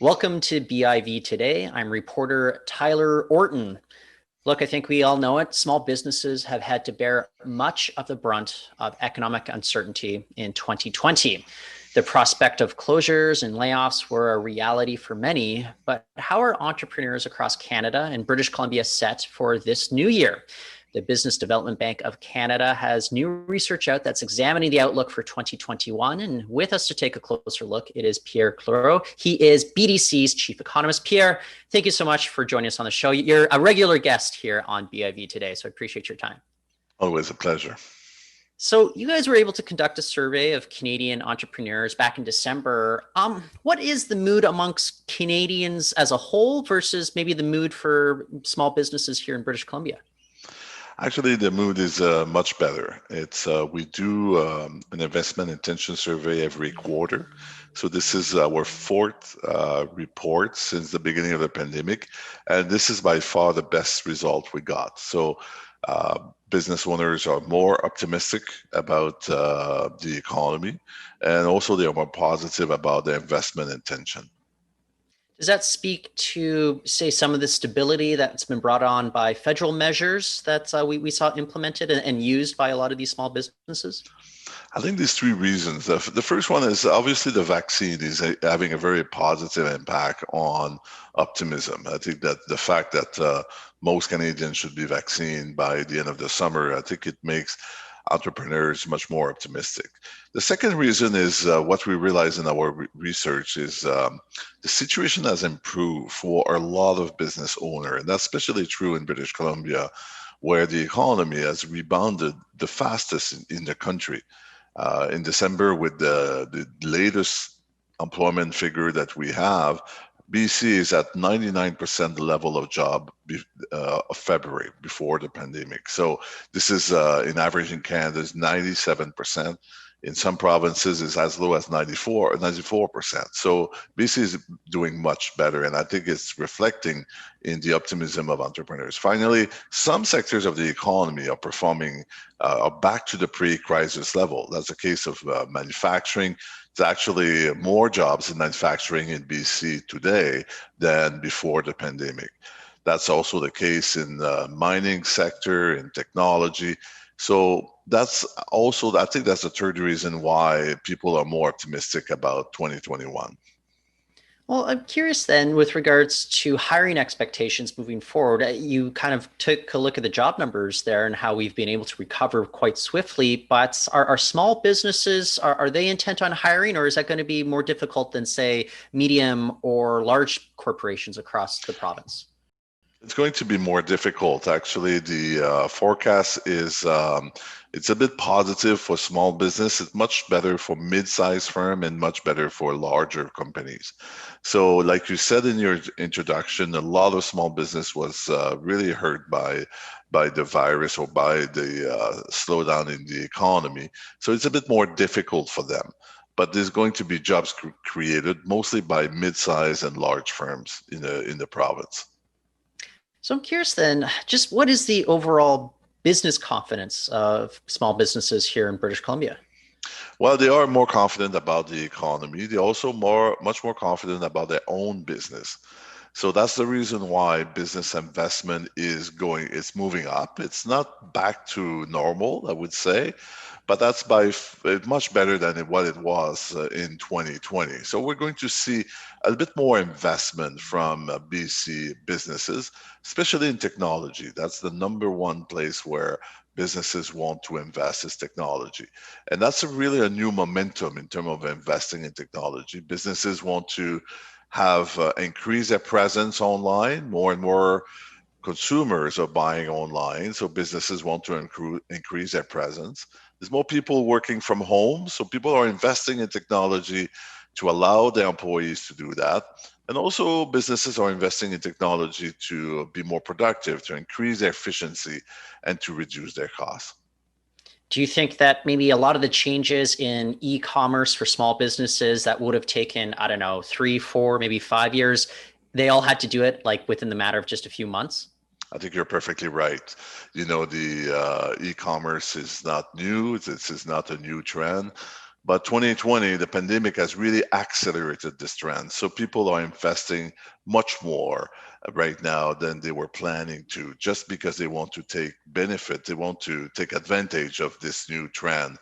Welcome to BIV Today. I'm reporter Tyler Orton. Look, I think we all know it. Small businesses have had to bear much of the brunt of economic uncertainty in 2020. The prospect of closures and layoffs were a reality for many, but how are entrepreneurs across Canada and British Columbia set for this new year? The Business Development Bank of Canada has new research out that's examining the outlook for 2021. And with us to take a closer look, it is Pierre Cleroux. He is BDC's chief economist. Pierre, thank you so much for joining us on the show. You're a regular guest here on BIV Today, so I appreciate your time. Always a pleasure. So you guys were able to conduct a survey of Canadian entrepreneurs back in December. What is the mood amongst Canadians as a whole versus maybe the mood for small businesses here in British Columbia? Actually, the mood is much better. It's we do an investment intention survey every quarter. So this is our fourth report since the beginning of the pandemic, and this is by far the best result we got. So business owners are more optimistic about the economy, and also they are more positive about their investment intention. Does that speak to, say, some of the stability that's been brought on by federal measures that we saw implemented and used by a lot of these small businesses? I think there's three reasons. The first one is obviously the vaccine is having a very positive impact on optimism. I think that the fact that most Canadians should be vaccinated by the end of the summer, I think it makes entrepreneurs much more optimistic. The second reason is what we realize in our research is the situation has improved for a lot of business owners, and that's especially true in British Columbia, where the economy has rebounded the fastest in the country. In December, with the latest employment figure that we have, BC is at 99% the level of job of February before the pandemic. So this is, in average in Canada, is 97%. In some provinces, is as low as 94%. So BC is doing much better, and I think it's reflecting in the optimism of entrepreneurs. Finally, some sectors of the economy are performing, are back to the pre-crisis level. That's the case of manufacturing. It's actually more jobs in manufacturing in BC today than before the pandemic. That's also the case in the mining sector, in technology. So that's also, I think that's the third reason why people are more optimistic about 2021. Well, I'm curious then with regards to hiring expectations moving forward. You kind of took a look at the job numbers there and how we've been able to recover quite swiftly, but are small businesses, are they intent on hiring, or is that going to be more difficult than, say, medium or large corporations across the province? It's going to be more difficult. Actually, the forecast is it's a bit positive for small business. It's much better for mid-sized firm and much better for larger companies. So, like you said in your introduction, a lot of small business was really hurt by the virus or by the slowdown in the economy. So it's a bit more difficult for them. But there's going to be jobs created mostly by mid-sized and large firms in the province. So I'm curious then, just what is the overall business confidence of small businesses here in British Columbia? Well, they are more confident about the economy. They're also much more confident about their own business. So that's the reason why business investment it's moving up. It's not back to normal, I would say, but that's much better than what it was in 2020. So we're going to see a bit more investment from BC businesses, especially in technology. That's the number one place where businesses want to invest is technology. And that's really a new momentum in terms of investing in technology. Businesses want to have increased their presence online. More and more consumers are buying online, so businesses want to increase their presence. There's more people working from home, so people are investing in technology to allow their employees to do that. And also businesses are investing in technology to be more productive, to increase their efficiency, and to reduce their costs. Do you think that maybe a lot of the changes in e-commerce for small businesses that would have taken, I don't know, 3, 4, maybe 5 years, they all had to do it like within the matter of just a few months? I think you're perfectly right. The e-commerce is not new. This is not a new trend. But 2020, the pandemic has really accelerated this trend. So people are investing much more right now than they were planning to, just because they want to take benefit, they want to take advantage of this new trend.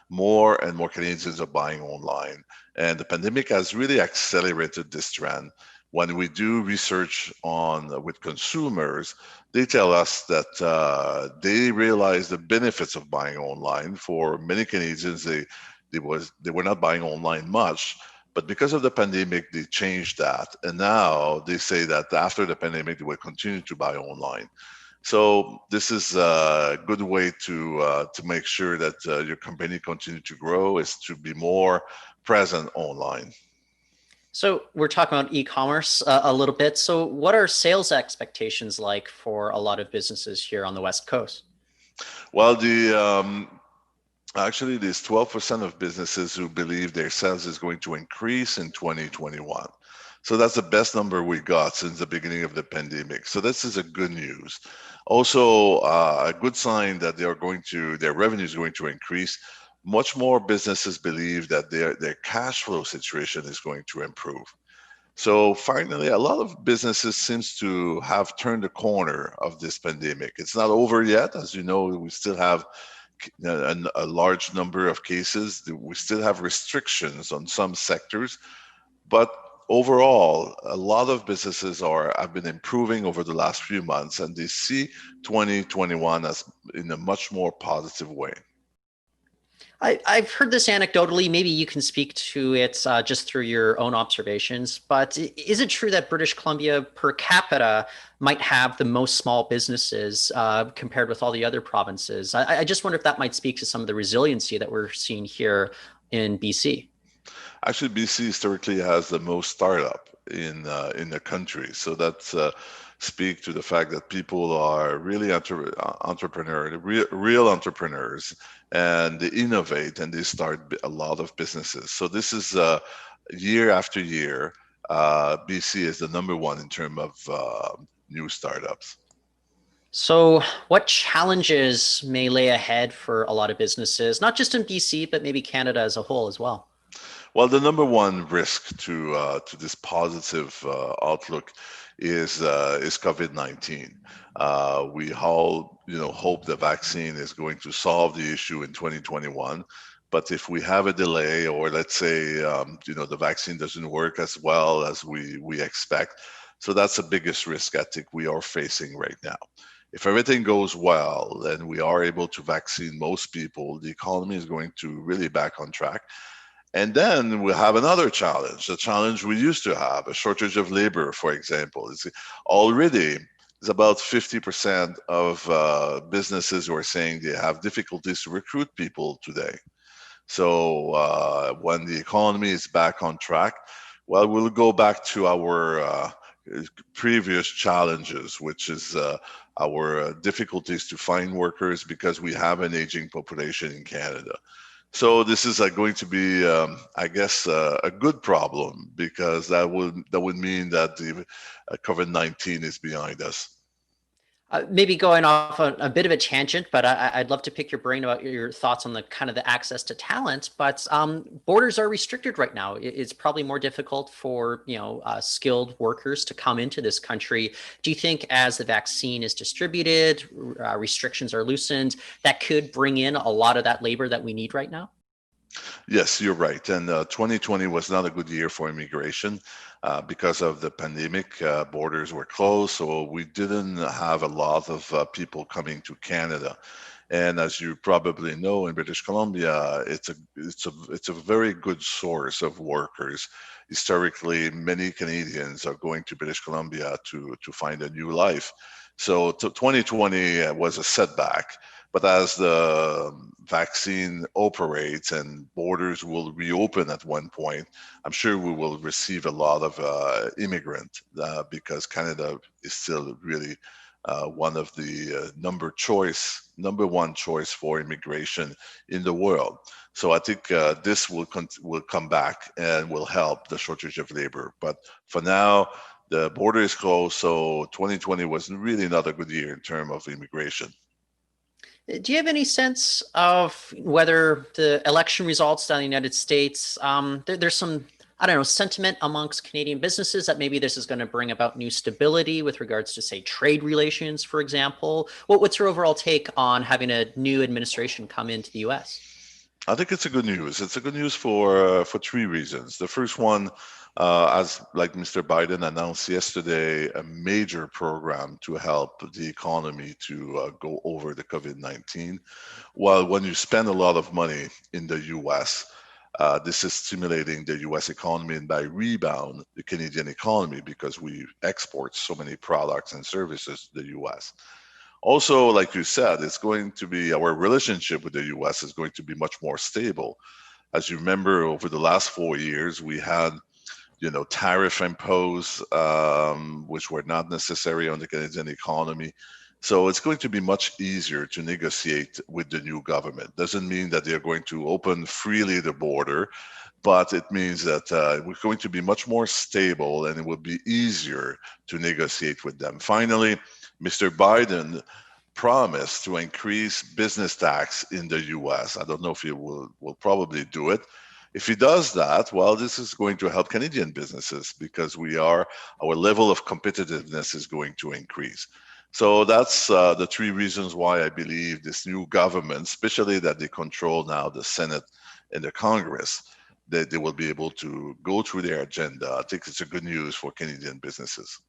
More and more Canadians are buying online. And the pandemic has really accelerated this trend. When we do research on with consumers, they tell us that they realize the benefits of buying online. For many Canadians, they were not buying online much, but because of the pandemic, they changed that, and now they say that after the pandemic, they will continue to buy online. So this is a good way to make sure that your company continue to grow, is to be more present online. So we're talking about e-commerce a little bit. So what are sales expectations like for a lot of businesses here on the West Coast? Well, actually, there's 12% of businesses who believe their sales is going to increase in 2021. So that's the best number we got since the beginning of the pandemic. So this is a good news. Also, a good sign that their revenue is going to increase. Much more businesses believe that their cash flow situation is going to improve. So finally, a lot of businesses seems to have turned the corner of this pandemic. It's not over yet. As you know, we still have a large number of cases. We still have restrictions on some sectors, but overall, a lot of businesses have been improving over the last few months, and they see 2021 as in a much more positive way. I've heard this anecdotally. Maybe you can speak to it just through your own observations. But is it true that British Columbia per capita might have the most small businesses compared with all the other provinces? I just wonder if that might speak to some of the resiliency that we're seeing here in BC. Actually, BC historically has the most startup in the country, so that's speak to the fact that people are really real entrepreneurs, and they innovate and they start a lot of businesses. So this is year after year, BC is the number one in terms of new startups. So, what challenges may lay ahead for a lot of businesses, not just in BC, but maybe Canada as a whole as well? Well, the number one risk to this positive outlook is COVID-19. We all hope the vaccine is going to solve the issue in 2021. But if we have a delay, or let's say the vaccine doesn't work as well as we expect, so that's the biggest risk I think we are facing right now. If everything goes well and we are able to vaccine most people, the economy is going to really back on track. And then we'll have another challenge, the challenge we used to have, a shortage of labor, for example. It's already, it's about 50% of businesses who are saying they have difficulties to recruit people today. So when the economy is back on track, well, we'll go back to our previous challenges, which is our difficulties to find workers because we have an aging population in Canada. So this is going to be, I guess, a good problem, because that would mean that the COVID-19 is behind us. Maybe going off a bit of a tangent, but I'd love to pick your brain about your thoughts on the kind of the access to talent. But borders are restricted right now. It's probably more difficult for skilled workers to come into this country. Do you think as the vaccine is distributed, restrictions are loosened, that could bring in a lot of that labor that we need right now? Yes, you're right. And 2020 was not a good year for immigration because of the pandemic. Borders were closed, so we didn't have a lot of people coming to Canada. And as you probably know, in British Columbia, it's a very good source of workers. Historically, many Canadians are going to British Columbia to find a new life. So 2020 was a setback. But as the vaccine operates and borders will reopen at one point, I'm sure we will receive a lot of immigrant because Canada is still really one of the number one choice for immigration in the world. So I think this will come back and will help the shortage of labor. But for now, the border is closed, so 2020 was really not a good year in terms of immigration. Do you have any sense of whether the election results down in the United States, there's some, I don't know, sentiment amongst Canadian businesses that maybe this is going to bring about new stability with regards to, say, trade relations, for example? What's your overall take on having a new administration come into the US? I think it's a good news. It's a good news for three reasons. The first one, as like Mr. Biden announced yesterday, a major program to help the economy to go over the COVID-19. Well, when you spend a lot of money in the U.S., this is stimulating the U.S. economy, and by rebound, the Canadian economy, because we export so many products and services to the U.S. Also, like you said, it's going to be our relationship with the US is going to be much more stable. As you remember, over the last 4 years, we had, tariff imposed, which were not necessary on the Canadian economy. So it's going to be much easier to negotiate with the new government. Doesn't mean that they're going to open freely the border, but it means that we're going to be much more stable and it will be easier to negotiate with them. Finally, Mr. Biden promised to increase business tax in the US. I don't know if he will probably do it. If he does that, well, this is going to help Canadian businesses because our level of competitiveness is going to increase. So that's the three reasons why I believe this new government, especially that they control now the Senate and the Congress, that they will be able to go through their agenda. I think it's a good news for Canadian businesses.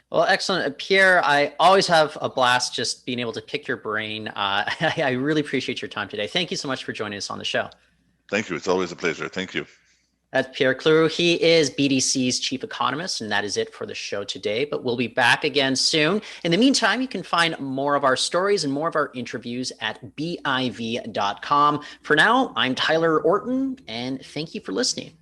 Well, excellent. Pierre, I always have a blast just being able to pick your brain. I really appreciate your time today. Thank you so much for joining us on the show. Thank you. It's always a pleasure. Thank you. That's Pierre Cleroux. He is BDC's chief economist, and that is it for the show today. But we'll be back again soon. In the meantime, you can find more of our stories and more of our interviews at BIV.com. For now, I'm Tyler Orton, and thank you for listening.